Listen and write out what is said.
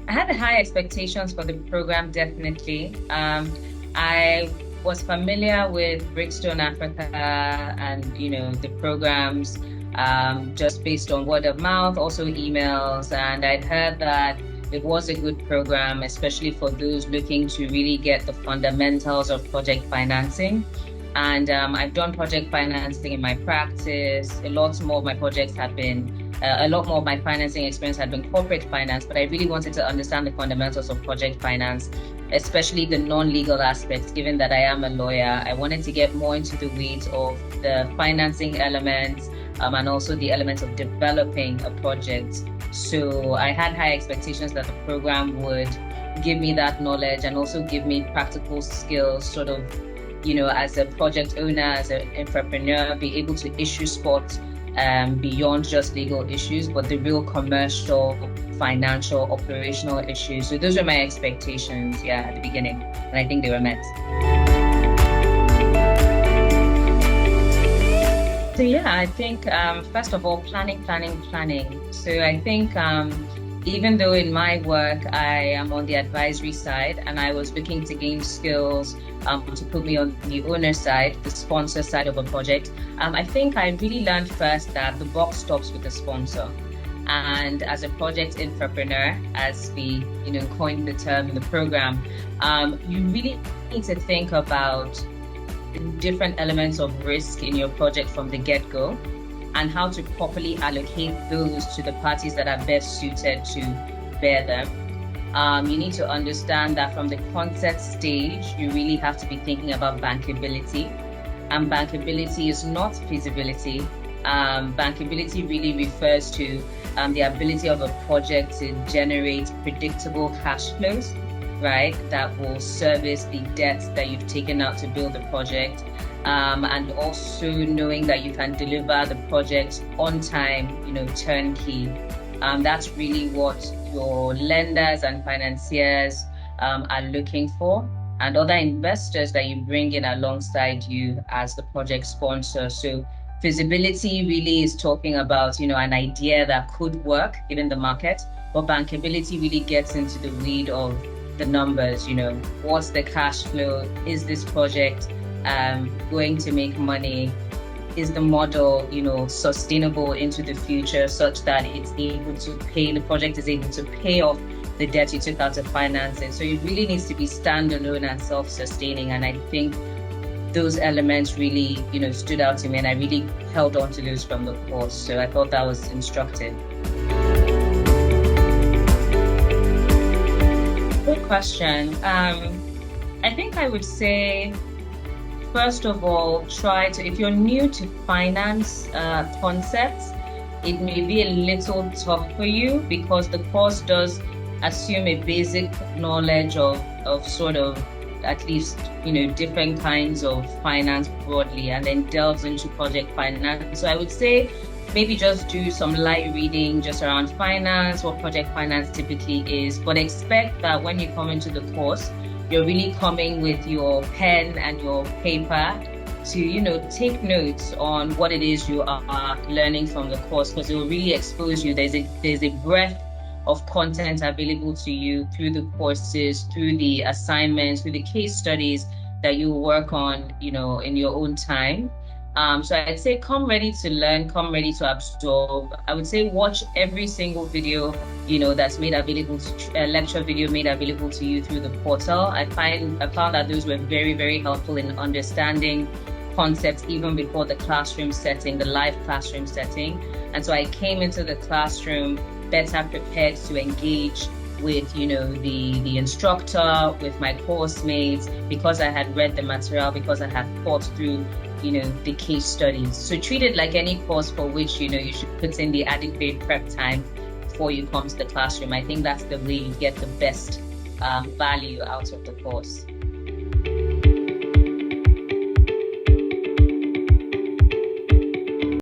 I had high expectations for the program, definitely. I was familiar with Brickstone Africa and, the programs just based on word of mouth, also emails. And I'd heard that it was a good program, especially for those looking to really get the fundamentals of project financing. And I've done project financing in my practice. A lot more of my financing experience had been corporate finance, but I really wanted to understand the fundamentals of project finance, especially the non-legal aspects, given that I am a lawyer. I wanted to get more into the weeds of the financing elements and also the elements of developing a project. So I had high expectations that the program would give me that knowledge and also give me practical skills, sort of, as a project owner, as an entrepreneur, be able to issue spot beyond just legal issues, but the real commercial, financial, operational issues. So those were my expectations, at the beginning, and I think they were met. So I think first of all, planning. So I think even though in my work I am on the advisory side and I was looking to gain skills to put me on the owner side, the sponsor side of a project, I think I really learned first that the buck stops with the sponsor. And as a project entrepreneur, as we coined the term in the program, you really need to think about the different elements of risk in your project from the get-go and how to properly allocate those to the parties that are best suited to bear them. You need to understand that from the concept stage, you really have to be thinking about bankability. And bankability is not feasibility. Bankability really refers to the ability of a project to generate predictable cash flows, right, that will service the debts that you've taken out to build the project. And also knowing that you can deliver the project on time, turnkey. That's really what your lenders and financiers are looking for, and other investors that you bring in alongside you as the project sponsor. So feasibility really is talking about, an idea that could work given the market, but bankability really gets into the weed of the numbers. What's the cash flow? Is this project going to make money? Is the model, sustainable into the future such that the project is able to pay off the debt you took out to finance it? So it really needs to be standalone and self-sustaining. And I think those elements really, stood out to me, and I really held on to those from the course. So I thought that was instructive. Good question. I think I would say, first of all, if you're new to finance concepts, it may be a little tough for you because the course does assume a basic knowledge of sort of at least, different kinds of finance broadly, and then delves into project finance. So I would say maybe just do some light reading just around finance, what project finance typically is, but expect that when you come into the course, you're really coming with your pen and your paper to, take notes on what it is you are learning from the course, because it will really expose you. There's a breadth of content available to you through the courses, through the assignments, through the case studies that you work on, in your own time. So I'd say come ready to learn, come ready to absorb. I would say watch every single video, that's made available to lecture video made available to you through the portal. I found that those were very, very helpful in understanding concepts even before the classroom setting, the live classroom setting. And so I came into the classroom better prepared to engage with, the instructor, with my course mates, because I had read the material, because I had thought through, the case studies. So treat it like any course for which, you should put in the adequate prep time before you come to the classroom. I think that's the way you get the best value out of the course.